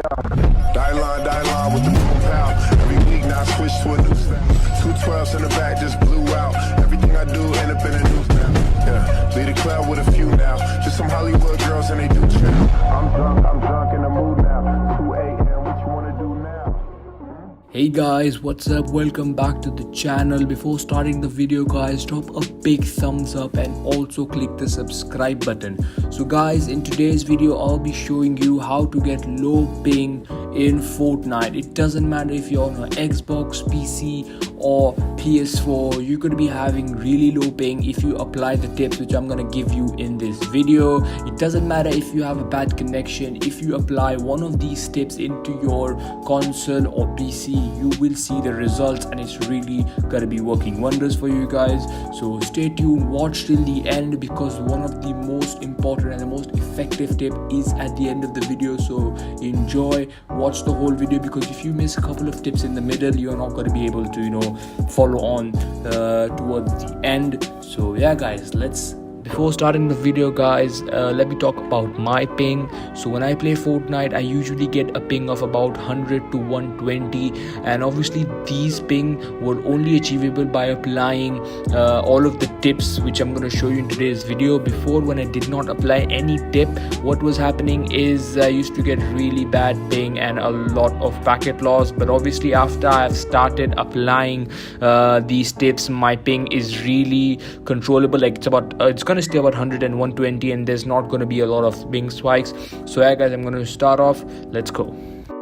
Die line with the boom pow. Every week now I switch to a new style. 212s in the back just blew out. Everything I do end up in a new style. Yeah, lead a club with a few now. Just some Hollywood girls and they do chill. I'm drunk in the mood now. 2 a.m. What you wanna do now? Hey guys, what's up? Welcome back to the channel. Before starting the video guys, drop a big thumbs up and also click the subscribe button. So guys, in today's video I'll be showing you how to get low ping in Fortnite. It doesn't matter if you're on an Xbox, PC or PS4, you could be having really low ping if you apply the tips which I'm gonna give you in this video. It doesn't matter if you have a bad connection. If you apply one of these tips into your console or PC, you will see the results and it's really gonna be working wonders for you guys. So stay tuned, watch till the end, because one of the most important and the most effective tip is at the end of the video. So enjoy, watch the whole video, because if you miss a couple of tips in the middle, you're not going to be able to follow on towards the end. So yeah guys, before starting the video guys, let me talk about my ping. So when I play Fortnite, I usually get a ping of about 100 to 120, and obviously these ping were only achievable by applying all of the tips which I'm going to show you in today's video. Before, when I did not apply any tip, what was happening is I used to get really bad ping and a lot of packet loss. But obviously after I've started applying these tips, my ping is really controllable. Like it's going to stay about 100 and 120, and there's not going to be a lot of ping spikes. So yeah guys, I'm going to start off. Let's go.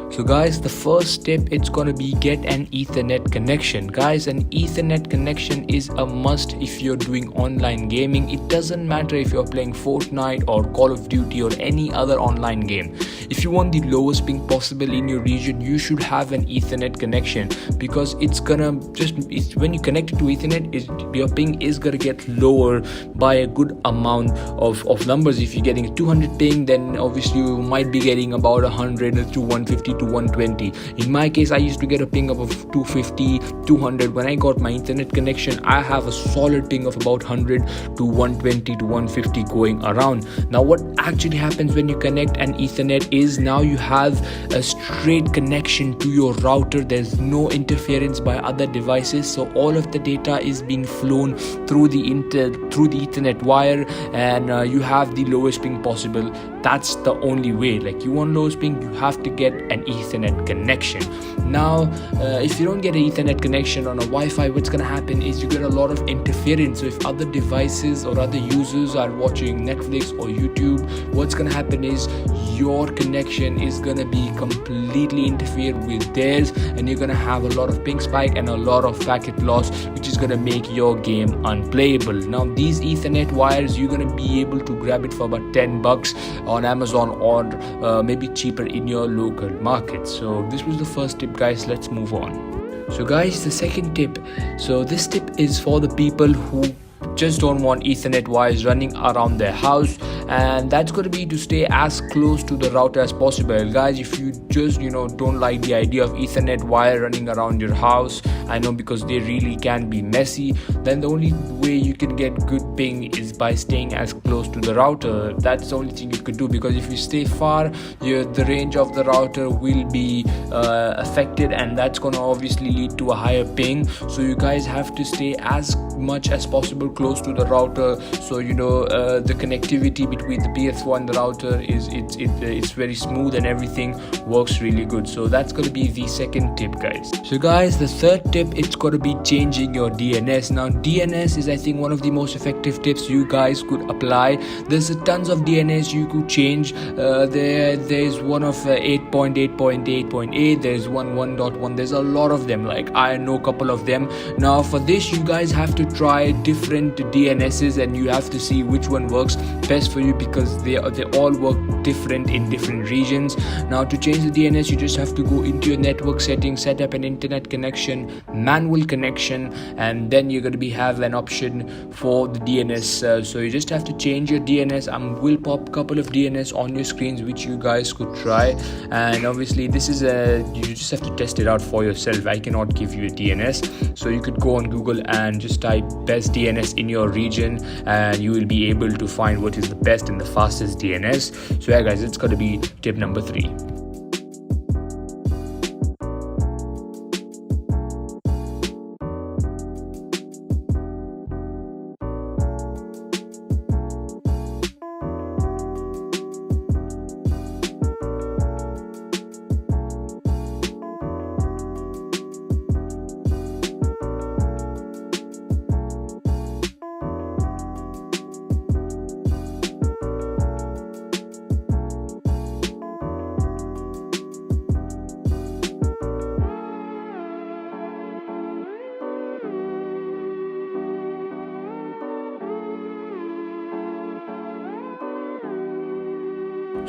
So guys, the first tip, it's gonna be get an Ethernet connection. Guys, an Ethernet connection is a must if you're doing online gaming. It doesn't matter if you're playing Fortnite or Call of Duty or any other online game. If you want the lowest ping possible in your region, you should have an Ethernet connection, because when you connect it to Ethernet, your ping is gonna get lower by a good amount of numbers. If you're getting a 200 ping, then obviously you might be getting about 100 to 150 to 120. In my case, I used to get a ping of 250, 200. When I got my internet connection, I have a solid ping of about 100 to 120 to 150 going around. Now what actually happens when you connect an Ethernet is now you have a straight connection to your router. There's no interference by other devices, so all of the data is being flown through the Ethernet wire, and you have the lowest ping possible. That's the only way. Like, you want lowest ping, you have to get an Ethernet connection. Now if you don't get an Ethernet connection on a Wi-Fi, what's gonna happen is you get a lot of interference. So if other devices or other users are watching Netflix or YouTube, what's gonna happen is your connection is gonna be completely interfered with theirs, and you're gonna have a lot of ping spike and a lot of packet loss, which is gonna make your game unplayable. Now these Ethernet wires, you're gonna be able to grab it for about 10 bucks on Amazon, or maybe cheaper in your local market. So this was the first tip guys. Let's move on. So guys, the second tip, so this tip is for the people who just don't want Ethernet wires running around their house, and that's going to be to stay as close to the router as possible. Guys, if you just don't like the idea of Ethernet wire running around your house, I know, because they really can be messy, then the only way you can get good ping is by staying as close to the router. That's the only thing you could do, because if you stay far, the range of the router will be affected, and that's going to obviously lead to a higher ping. So you guys have to stay as much as possible close to the router, so the connectivity between the PS4 and the router it's very smooth and everything works really good. So that's going to be the second tip guys. So guys, the third tip, it's going to be changing your DNS. Now DNS is, I think, one of the most effective tips you guys could apply. There's tons of DNS you could change. There's one of 8.8.8.8, there's 1.1.1, there's a lot of them. Like, I know a couple of them. Now for this, you guys have to try different DNSs, and you have to see which one works best for you, because they all work different in different regions. Now to change the DNS, you just have to go into your network settings, set up an internet connection, manual connection, and then you're going to have an option for the DNS. So you just have to change your DNS. I will pop a couple of DNS on your screens which you guys could try, and obviously this is you just have to test it out for yourself. I cannot give you a DNS, so you could go on Google and just type best DNS in your region, and you will be able to find what is the best and the fastest DNS. So yeah guys, it's going to be tip number 3.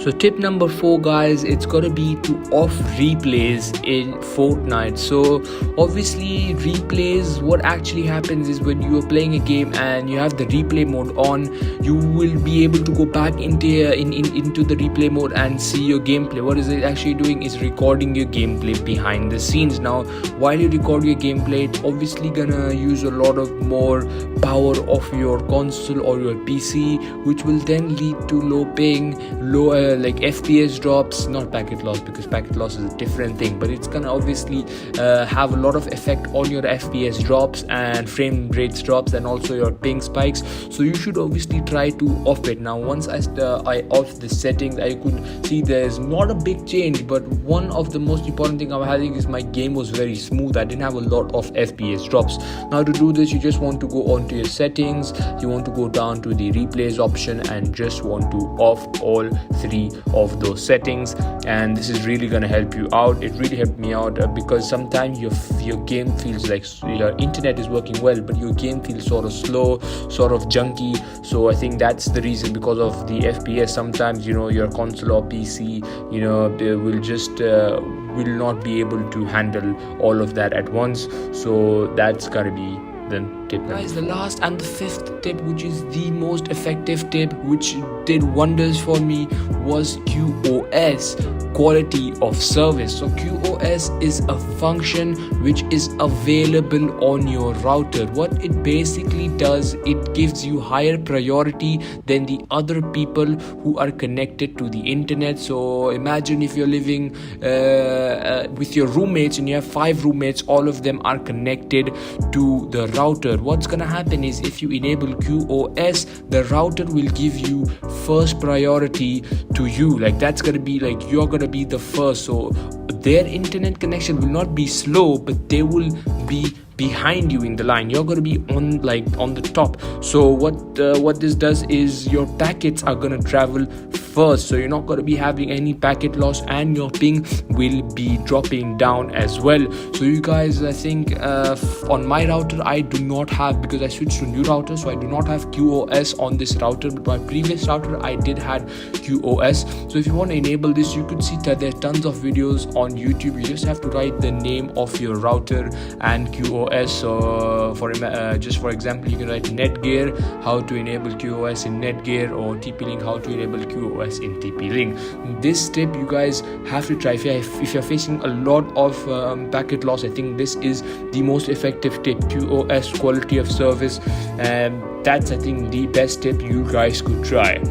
So tip number 4 guys, it's gotta be to off replays in Fortnite. So obviously replays, what actually happens is when you are playing a game and you have the replay mode on, you will be able to go back into the replay mode and see your gameplay. What is it actually doing is recording your gameplay behind the scenes. Now while you record your gameplay, it's obviously gonna use a lot of more power of your console or your PC, which will then lead to low ping, like FPS drops, not packet loss, because packet loss is a different thing, but it's gonna obviously have a lot of effect on your FPS drops and frame rates drops and also your ping spikes. So you should obviously try to off it. Now once I off the settings, I could see there's not a big change, but one of the most important thing I'm having is my game was very smooth. I didn't have a lot of FPS drops. Now to do this, you just want to go onto your settings, you want to go down to the replays option and just want to off all 3 of those settings, and this is really gonna help you out. It really helped me out because sometimes your game feels like your internet is working well, but your game feels sort of slow, sort of junky. So I think that's the reason, because of the FPS. Sometimes your console or PC they will just will not be able to handle all of that at once. So that's gotta be the tip. Guys, the last and the 5th tip, which is the most effective tip, which did wonders for me, was QoS, quality of service. So QoS is a function which is available on your router. What it basically does, it gives you higher priority than the other people who are connected to the internet. So imagine if you're living with your roommates and you have 5 roommates, all of them are connected to the router. What's gonna happen is, if you enable QoS, the router will give you first priority to you. Like that's gonna be like you're gonna be the first. So their internet connection will not be slow, but they will be behind you in the line. You're going to be on the top. So what this does is your packets are going to travel first, so you're not going to be having any packet loss, and your ping will be dropping down as well. So you guys, I think on my router I do not have, because I switched to new router, so I do not have QoS on this router, but my previous router I did had QoS. So if you want to enable this, you could see that there are tons of videos on YouTube. You just have to write the name of your router and QoS. So for example, you can write Netgear, how to enable QoS in Netgear, or TP-Link, how to enable QoS in TP-Link. This tip you guys have to try. If you're facing a lot of packet loss, I think this is the most effective tip, QoS, quality of service, and that's, I think, the best tip you guys could try.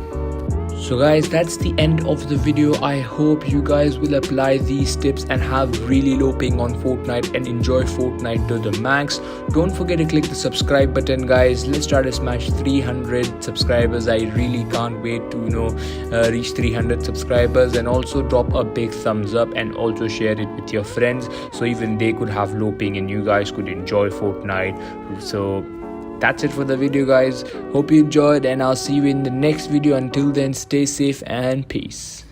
So guys, that's the end of the video. I hope you guys will apply these tips and have really low ping on Fortnite and enjoy Fortnite to the max. Don't forget to click the subscribe button, guys. Let's try to smash 300 subscribers. I really can't wait to reach 300 subscribers, and also drop a big thumbs up and also share it with your friends, so even they could have low ping and you guys could enjoy Fortnite. So that's it for the video, guys. Hope you enjoyed, and I'll see you in the next video. Until then, stay safe and peace.